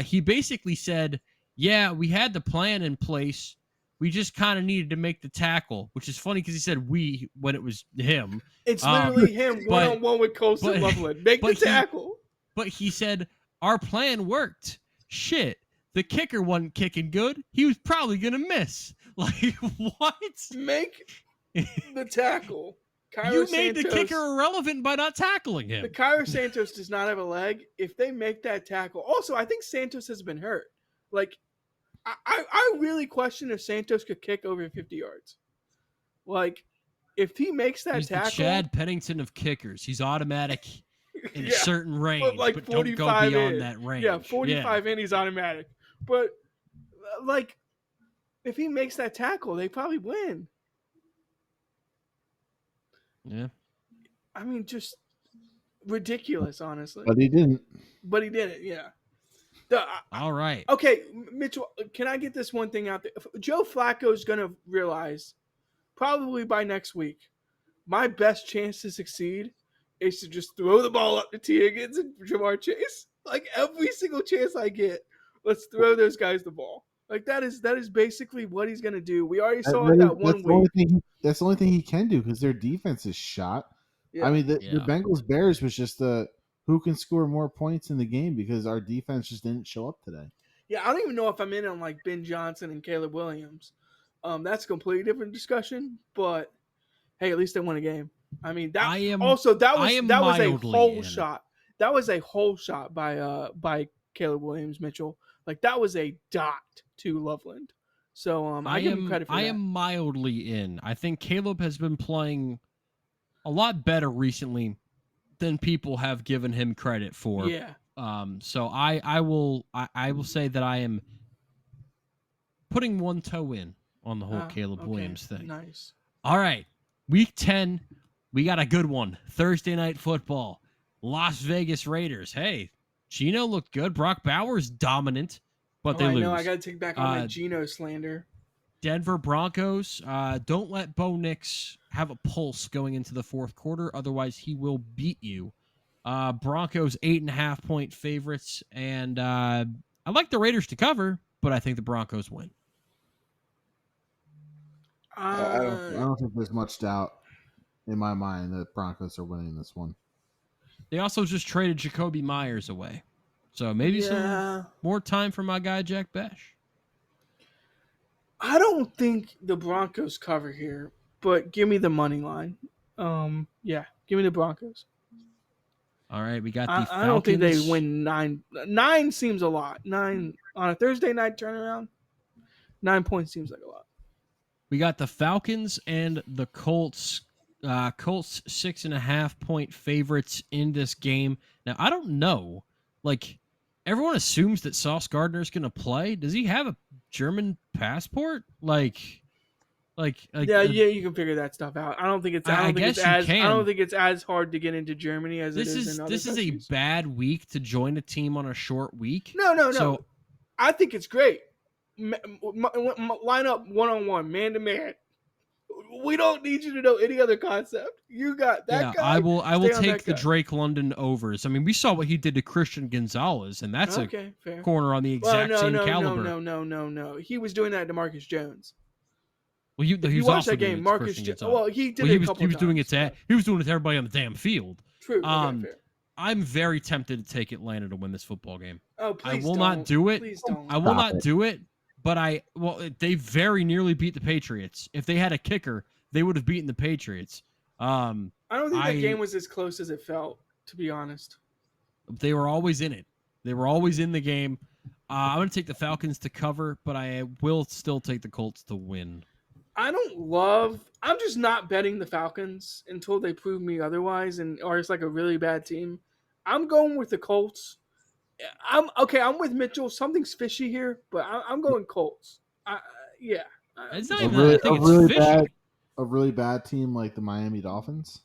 He basically said, yeah, we had the plan in place. We just kind of needed to make the tackle, which is funny because he said we when it was him. It's literally him one-on-one with Colston Loveland. Make the tackle. But he said, our plan worked. Shit, the kicker wasn't kicking good. He was probably gonna miss. Like what? Make the tackle. You made the kicker irrelevant by not tackling him. The Cairo Santos does not have a leg. If they make that tackle, also I think Santos has been hurt. Like I really question if Santos could kick over 50 yards. Like if he makes that He's tackle, the Chad Pennington of kickers. He's automatic in a certain range, like but don't go beyond that range. Yeah, 45 in, he's automatic. But like if he makes that tackle, they probably win. Yeah. I mean, just ridiculous, honestly. But he didn't. But he did it, yeah. All right. Okay, Mitchell, can I get this one thing out there? Joe Flacco's going to realize, probably by next week, my best chance to succeed is to just throw the ball up to T. Higgins and Jamar Chase. Like, every single chance I get, let's throw those guys the ball. Like, that is basically what he's going to do. We already saw it that one week. That's the only thing he can do because their defense is shot. Yeah. I mean, the Bengals-Bears was just who can score more points in the game because our defense just didn't show up today. Yeah, I don't even know if I'm in on, like, Ben Johnson and Caleb Williams. That's a completely different discussion, but, hey, at least they won a game. I mean, that was a hole shot. That was a hole shot by Caleb Williams, Mitchell. Like, that was a dot to Loveland. So I give him credit for that. I am mildly in. I think Caleb has been playing a lot better recently than people have given him credit for. Yeah. So I will say that I am putting one toe in on the whole Caleb Williams thing. Nice. All right. Week 10, we got a good one. Thursday night football. Las Vegas Raiders. Hey, Geno looked good. Brock Bowers dominant, but they lose. No, I got to take back on my Geno slander. Denver Broncos. Don't let Bo Nix have a pulse going into the fourth quarter. Otherwise, he will beat you. Broncos 8.5-point favorites. And I like the Raiders to cover, but I think the Broncos win. I don't think there's much doubt in my mind that Broncos are winning this one. They also just traded Jacoby Myers away. So maybe some more time for my guy, Jack Bash. I don't think the Broncos cover here, but give me the money line. Yeah, give me the Broncos. All right, we got the Falcons. I don't think they win 9. 9 seems a lot. 9 on a Thursday night turnaround. 9 points seems like a lot. We got the Falcons and the Colts. Colts 6.5-point favorites in this game. Now, I don't know. Like, everyone assumes that Sauce Gardner is going to play. Does he have a German passport? Like, yeah, you can figure that stuff out. I don't think it's. I don't think it's as hard to get into Germany as it is in other countries. This is a bad week to join a team on a short week. No. So, I think it's great. Line up 1-on-1, man to man. We don't need you to know any other concept. You got that guy. I will take the Drake London overs. I mean, we saw what he did to Christian Gonzalez, and that's fair. Corner on the exact same caliber. No. He was doing that to Marcus Jones. Well, he was watched also that game. Marcus Jones. Well, he did it a couple He was times. Doing it to he was doing it to everybody on the damn field. True. Fair. I'm very tempted to take Atlanta to win this football game. Oh, please I will not do it. Please don't. I will not do it. But they very nearly beat the Patriots. If they had a kicker, they would have beaten the Patriots. I don't think that game was as close as it felt, to be honest. They were always in it. They were always in the game. I'm going to take the Falcons to cover, but I will still take the Colts to win. I'm just not betting the Falcons until they prove me otherwise, or it's like a really bad team. I'm going with the Colts. I'm with Mitchell. Something's fishy here, but I'm going Colts. Yeah. It's not even that. I think it's fishy. A really bad team like the Miami Dolphins?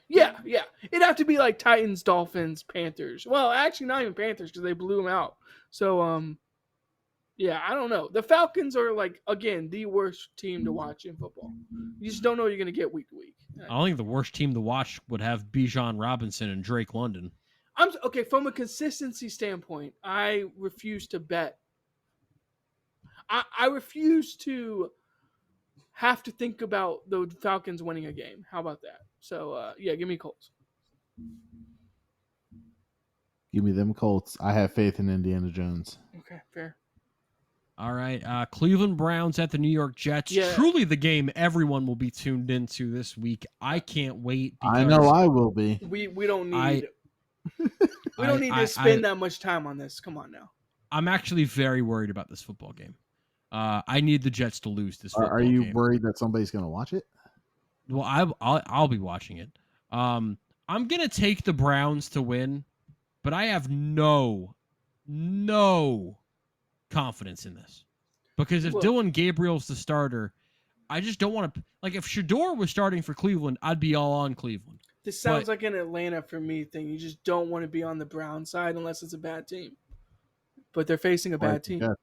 Yeah. It'd have to be like Titans, Dolphins, Panthers. Well, actually not even Panthers because they blew them out. So, yeah, I don't know. The Falcons are, like, again, the worst team to watch in football. You just don't know what you're going to get week to week. I don't think the worst team to watch would have Bijan Robinson and Drake London. Okay, from a consistency standpoint, I refuse to bet. I refuse to have to think about the Falcons winning a game. How about that? So, yeah, give me Colts. Give me them Colts. I have faith in Indiana Jones. Okay, fair. All right. Cleveland Browns at the New York Jets. Yeah. Truly the game everyone will be tuned into this week. I can't wait because I know I will be. We don't need I to spend that much time on this. Come on now. I'm actually very worried about this football game. I need the Jets to lose this football Are you game. worried that somebody's going to watch it? Well, I'll be watching it. I'm gonna take the Browns to win, but I have no confidence in this because if Dylan Gabriel's the starter, I just don't want to. Like if Shador was starting for Cleveland, I'd be all on Cleveland. This sounds like an Atlanta for me thing. You just don't want to be on the Brown side unless it's a bad team. But they're facing a bad team.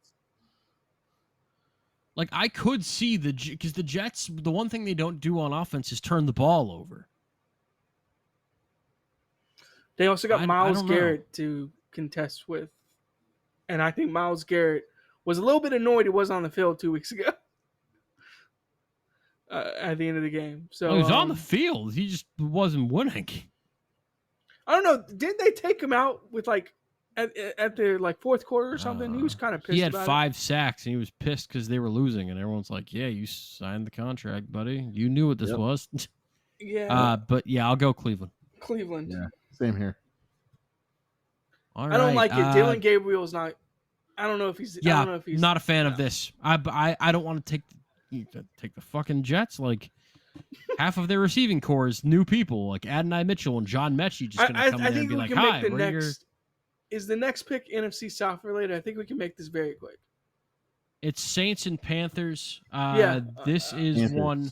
Like I could see because the Jets, the one thing they don't do on offense is turn the ball over. They also got Myles Garrett to contest with. And I think Myles Garrett was a little bit annoyed he wasn't on the field 2 weeks ago. At the end of the game. So he was on the field. He just wasn't winning. I don't know. Didn't they take him out with like at the fourth quarter or something? He was kind of pissed. He had about 5 sacks and he was pissed because they were losing. And everyone's like, "Yeah, you signed the contract, buddy. You knew what this was." Yeah. But yeah, I'll go Cleveland. Cleveland. Yeah, same here. All right. I don't like it. Dylan Gabriel's not. I don't know if he's. Yeah, I don't know if he's not a fan of this. I don't want to take the fucking Jets. Like half of their receiving core is new people, like Adonai Mitchell and John Mechie. Just gonna come in there and be like, "Hi, Is the next pick NFC South related? I think we can make this very quick. It's Saints and Panthers. This is Panthers. one.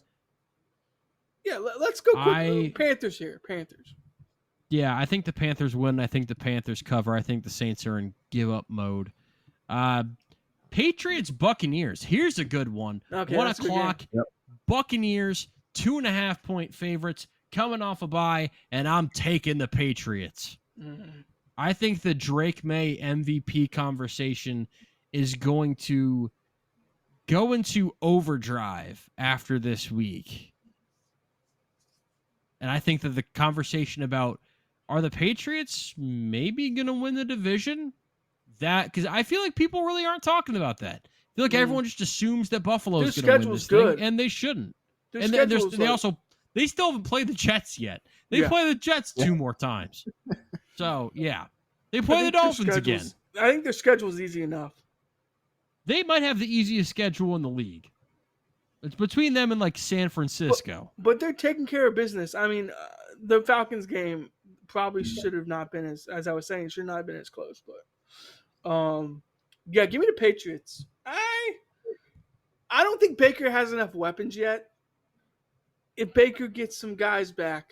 Yeah, let's go quick. Panthers here. Panthers. Yeah, I think the Panthers win. I think the Panthers cover. I think the Saints are in give up mode. Patriots Buccaneers. Here's a good one. Okay, 1 o'clock. Yep. Buccaneers 2.5 point favorites coming off a bye, and I'm taking the Patriots. Mm-hmm. I think the Drake May MVP conversation is going to go into overdrive after this week. And I think that the conversation about are the Patriots maybe going to win the division? Because I feel like people really aren't talking about that. I feel like everyone just assumes that Buffalo's going to win this thing, and they shouldn't. They still haven't played the Jets yet. They play the Jets 2 more times. So, yeah. They play the Dolphins again. I think their schedule is easy enough. They might have the easiest schedule in the league. It's between them and like San Francisco. But they're taking care of business. I mean, the Falcons game probably should have not been as I was saying, should not have been as close. But yeah, give me the Patriots. I don't think Baker has enough weapons yet. If Baker gets some guys back,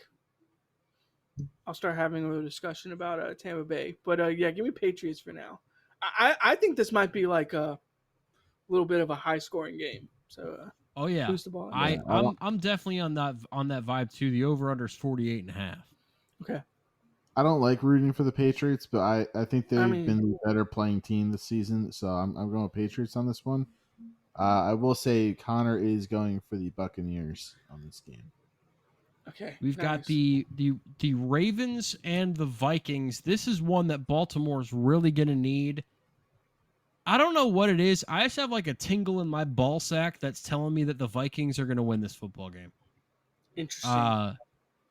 I'll start having a little discussion about Tampa Bay. But yeah, give me Patriots for now. I think this might be like a little bit of a high scoring game. So oh yeah, boost the ball. I'm definitely on that vibe too. The over under is 48.5. Okay. I don't like rooting for the Patriots, but I think they've been the better playing team this season. So I'm going with Patriots on this one. I will say Connor is going for the Buccaneers on this game. Okay. We've got the Ravens and the Vikings. This is one that Baltimore's really going to need. I don't know what it is. I just have like a tingle in my ball sack that's telling me that the Vikings are going to win this football game. Interesting.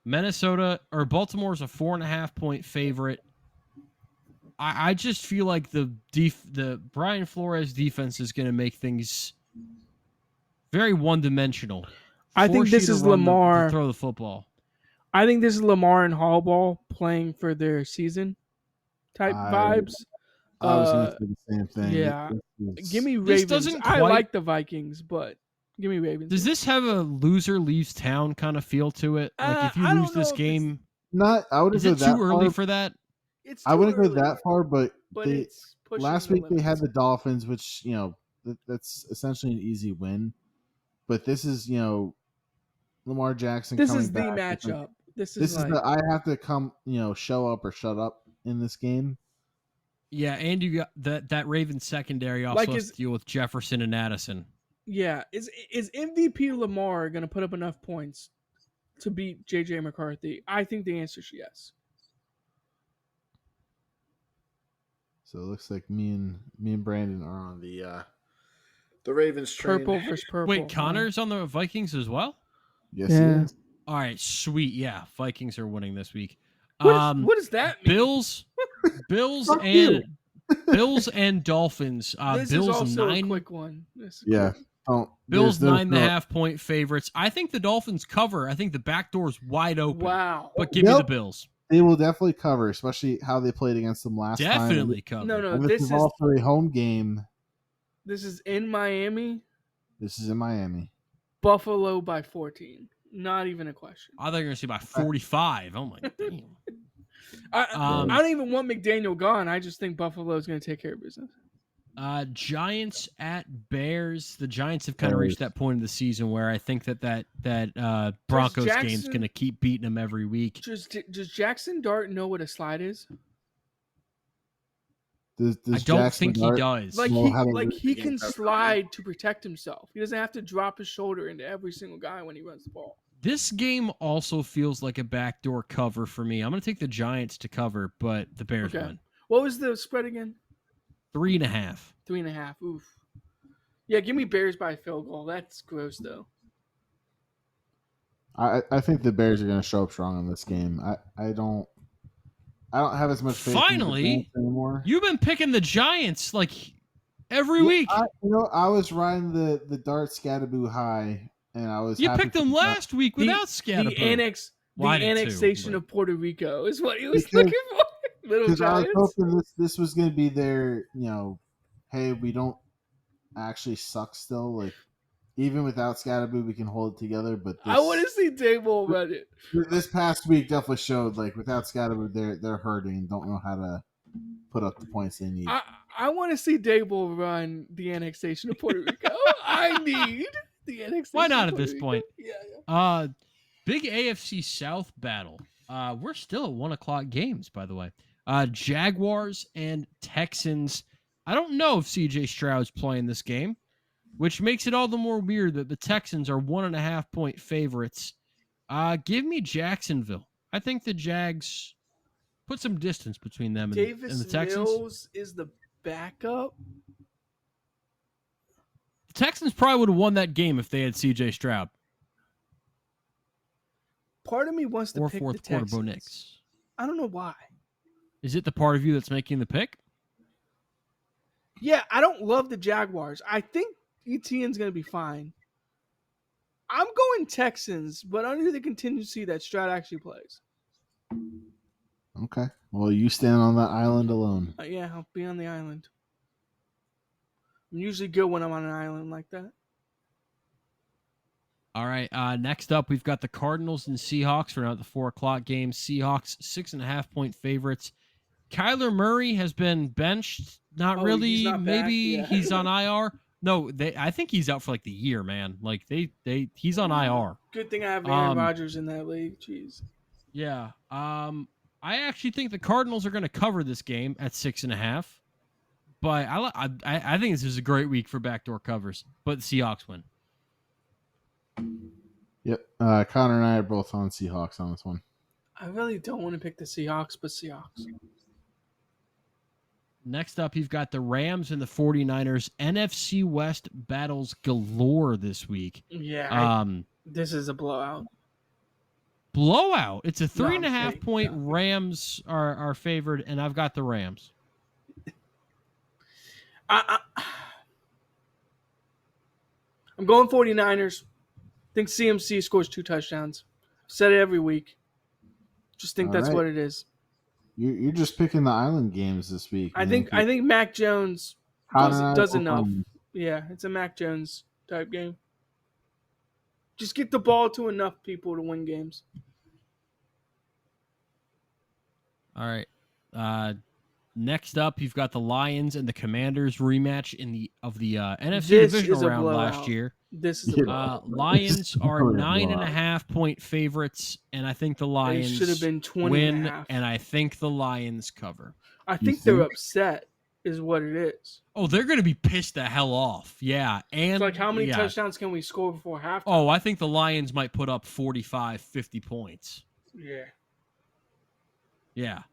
Baltimore's a 4.5 point favorite. I just feel like the Brian Flores defense is going to make things very one-dimensional. I think this is Lamar to throw the football. I think this is Lamar and Hallball playing for their season type vibes. I was going to say the same thing. Yeah. Give me Ravens. I like the Vikings, but give me Ravens. Does this have a loser leaves town kind of feel to it? Like if you lose this game, I would. Is it too early for that? I wouldn't go that far, but it's last week they had the Dolphins, which that's essentially an easy win. But this is Lamar Jackson. This is the matchup. This is I have to come show up or shut up in this game. Yeah, and you got that Ravens secondary also has to deal with Jefferson and Addison. Yeah, is MVP Lamar going to put up enough points to beat JJ McCarthy? I think the answer is yes. So it looks like me and Brandon are on the Ravens train. Purple versus purple. Wait, Connor's on the Vikings as well? Yes, Yeah. he is. All right, sweet. Yeah, Vikings are winning this week. What does that mean? Bills Fuck you. and Bills and Dolphins. This Bills is also a 9. quick one. Yeah. Bills There's 9.5 point favorites. I think the Dolphins cover. I think the back door's wide open. Wow. But give me the Bills. They will definitely cover, especially how they played against them last time. Definitely cover. No, And this is also a home game. This is in Miami. This is in Miami. Buffalo by 14. Not even a question. I thought you were going to say by 45. Oh, my damn. I don't even want McDaniel gone. I just think Buffalo is going to take care of business. Giants at Bears. The Giants have kind of reached that point in the season where I think that Broncos game's going to keep beating them every week. Does Jackson Dart know what a slide is? I don't think he does. He can slide to protect himself. He doesn't have to drop his shoulder into every single guy when he runs the ball. This game also feels like a backdoor cover for me. I'm going to take the Giants to cover, but the Bears win. What was the spread again? 3.5. 3.5. Oof. Yeah, give me Bears by a field goal. That's gross, though. I think the Bears are going to show up strong in this game. I don't have as much faith Finally, in the anymore. You've been picking the Giants like every week. I was riding the Dart Scatterboo high, and I was. You picked them last week without Scatterboo. The annexation of Puerto Rico is what he was looking for. Little Giants. I was hoping this was going to be their, hey, we don't actually suck still. Like, even without Scatterboo, we can hold it together. But I want to see Dable run it. This past week definitely showed, like, without Scatterboo, they're hurting and don't know how to put up the points they need. I want to see Dable run the annexation of Puerto Rico. I need the annexation. Why not at this point? Yeah. Big AFC South battle. We're still at 1:00 games, by the way. Jaguars and Texans. I don't know if CJ Stroud's playing this game, which makes it all the more weird that the Texans are 1.5 point favorites. Give me Jacksonville. I think the Jags put some distance between them and the Texans. Mills is the backup. The Texans probably would have won that game if they had CJ Stroud. Part of me wants to pick the Texans. Or fourth quarter Bo Nix. I don't know why. Is it the part of you that's making the pick? Yeah, I don't love the Jaguars. I think Etienne's going to be fine. I'm going Texans, but under the contingency that Stroud actually plays. Okay. Well, you stand on that island alone. Yeah, I'll be on the island. I'm usually good when I'm on an island like that. All right. Next up, we've got the Cardinals and Seahawks for now the 4:00 game. Seahawks 6.5 point favorites. Kyler Murray has been benched. Not really. He's not Maybe back. he's on IR. No, I think he's out for like the year, man. Like he's on IR. Good thing I have Aaron Rodgers in that league. Jeez. Yeah. I actually think the Cardinals are going to cover this game at 6.5. But I think this is a great week for backdoor covers. But the Seahawks win. Yep. Connor and I are both on Seahawks on this one. I really don't want to pick the Seahawks, but Seahawks. Next up, you've got the Rams and the 49ers. NFC West battles galore this week. Yeah. This is a blowout. Blowout. It's a 3.5 point. Rams are favored, and I've got the Rams. I'm going 49ers. I think CMC scores 2 touchdowns. Said it every week. Just think that's what it is. You're just picking the island games this week. I think Mac Jones does enough. Yeah, it's a Mac Jones type game. Just get the ball to enough people to win games. All right. Next up, you've got the Lions and the Commanders rematch of the NFC divisional round last year. This is a blowout. Lions are 9.5 point favorites, and I think the Lions should have been 20 win, and I think the Lions cover. I think they're upset, is what it is. Oh, they're going to be pissed the hell off. Yeah, and it's like how many touchdowns can we score before halftime? Oh, I think the Lions might put up 45, 50 points. Yeah. Yeah.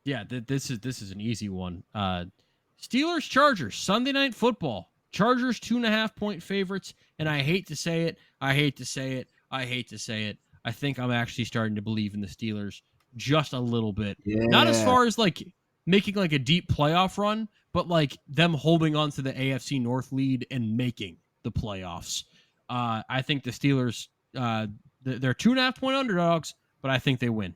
Yeah, this is an easy one. Steelers Chargers Sunday Night Football. Chargers 2.5-point favorites, and I hate to say it. I think I'm actually starting to believe in the Steelers just a little bit. Yeah. Not as far as like making like a deep playoff run, but like them holding on to the AFC North lead and making the playoffs. I think the Steelers, they're 2.5-point underdogs, but I think they win.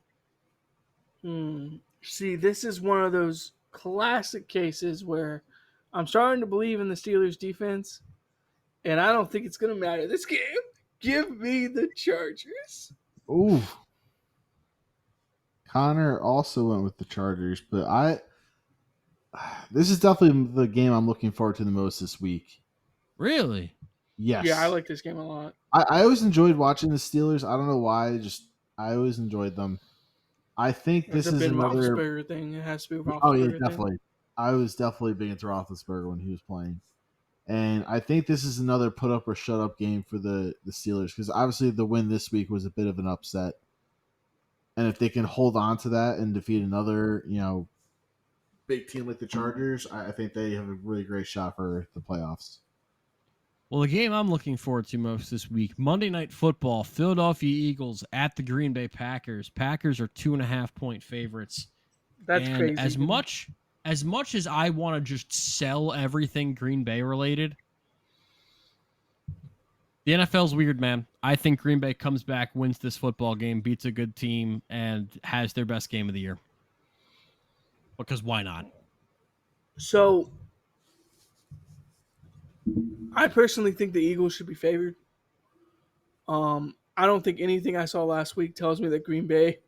See, this is one of those classic cases where I'm starting to believe in the Steelers defense, and I don't think it's going to matter this game. Give me the Chargers. Ooh. Connor also went with the Chargers, but this is definitely the game I'm looking forward to the most this week. Really? Yes. Yeah, I like this game a lot. I always enjoyed watching the Steelers. I don't know why. I always enjoyed them. I think this is another Roethlisberger thing. It has to be a Roethlisberger Oh yeah, thing. definitely. I was definitely big into Roethlisberger when he was playing, and I think this is another put up or shut up game for the Steelers because obviously the win this week was a bit of an upset, and if they can hold on to that and defeat another big team like the Chargers, I think they have a really great shot for the playoffs. Well, the game I'm looking forward to most this week, Monday Night Football, Philadelphia Eagles at the Green Bay Packers. Packers are 2.5-point favorites. That's and crazy. As much as I want to just sell everything Green Bay related, the NFL's weird, man. I think Green Bay comes back, wins this football game, beats a good team, and has their best game of the year. Because why not? So, I personally think the Eagles should be favored. I don't think anything I saw last week tells me that Green Bay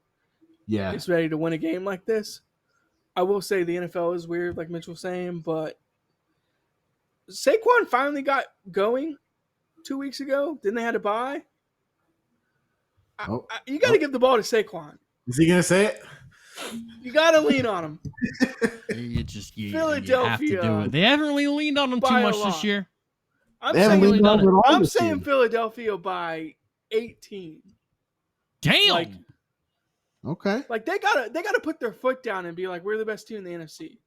is ready to win a game like this. I will say the NFL is weird, like Mitch was saying, but Saquon finally got going 2 weeks ago. Then they had to buy. You got to give the ball to Saquon. Is he going to say it? You got to lean on him. You have to do it. They haven't really leaned on him too much this year. I'm saying Philadelphia by 18. Damn. Okay. Like they gotta put their foot down and be like, we're the best team in the NFC.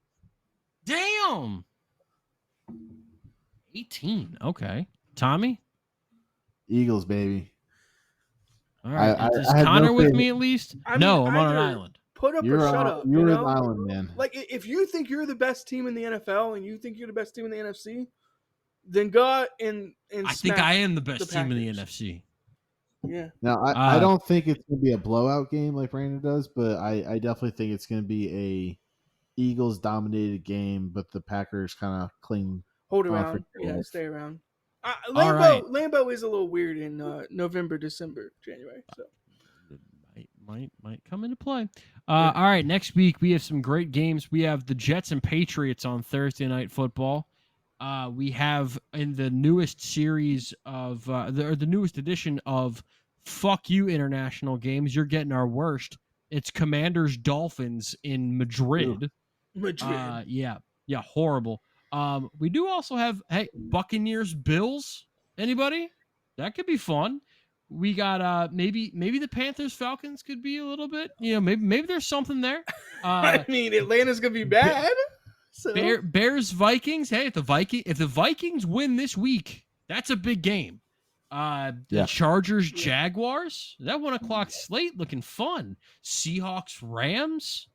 Damn. 18. Okay. Tommy? Eagles, baby. All right. Is Connor with me at least? I'm on an island. Put up or shut up. You're an island, man. Like if you think you're the best team in the NFL and you think you're the best team in the NFC, then go out and I think I am the best team in the NFC. Yeah. Now, I don't think it's going to be a blowout game like Brandon does, but I definitely think it's going to be a Eagles-dominated game, but the Packers kind of cling. Hold around. Yeah, stay around. Lambeau is a little weird in November, December, January. So might come into play. All right, next week we have some great games. We have the Jets and Patriots on Thursday Night Football. We have in the newest series of the newest edition of Fuck You International Games. You're getting our worst. It's Commanders Dolphins in Madrid. Yeah, horrible. We do also have Buccaneers Bills. Anybody? That could be fun. We got maybe the Panthers Falcons could be a little bit. Maybe there's something there. I mean, Atlanta's gonna be bad. So. Bears Vikings. Hey, if the Vikings win this week, that's a big game. The Chargers Jaguars. That 1:00 slate looking fun. Seahawks Rams.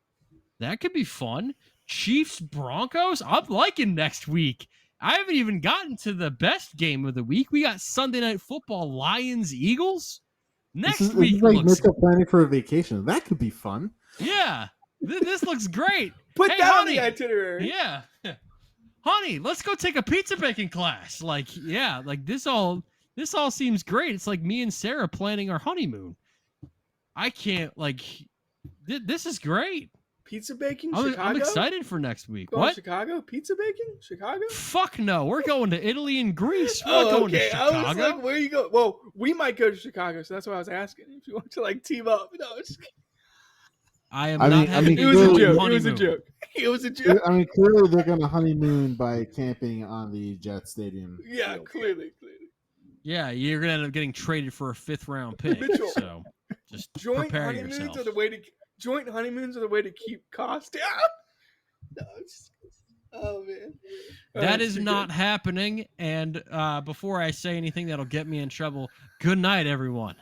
That could be fun. Chiefs Broncos. I'm liking next week. I haven't even gotten to the best game of the week. We got Sunday Night Football Lions Eagles. Next week this is like Mitchell planning for a vacation. That could be fun. Yeah, this looks great. Put that on the itinerary. Yeah. Honey, let's go take a pizza baking class. This all seems great. It's like me and Sarah planning our honeymoon. I can't this is great. Pizza baking? I'm excited for next week. Going what? to Chicago? Pizza baking? Chicago? Fuck no. We're going to Italy and Greece. We're not going to Chicago. I was like, where you go? Well, we might go to Chicago, so that's why I was asking if you want to team up. No, just kidding. It was a joke. I mean, clearly they're going to honeymoon by camping on the Jet Stadium. Yeah, clearly. Yeah, you're going to end up getting traded for a 5th round pick. Mitchell, so just joint prepare honeymoons yourself. are the way to joint honeymoons are the way to keep costs down. No, oh man, That it's is too not good. happening. And before I say anything that'll get me in trouble, good night, everyone.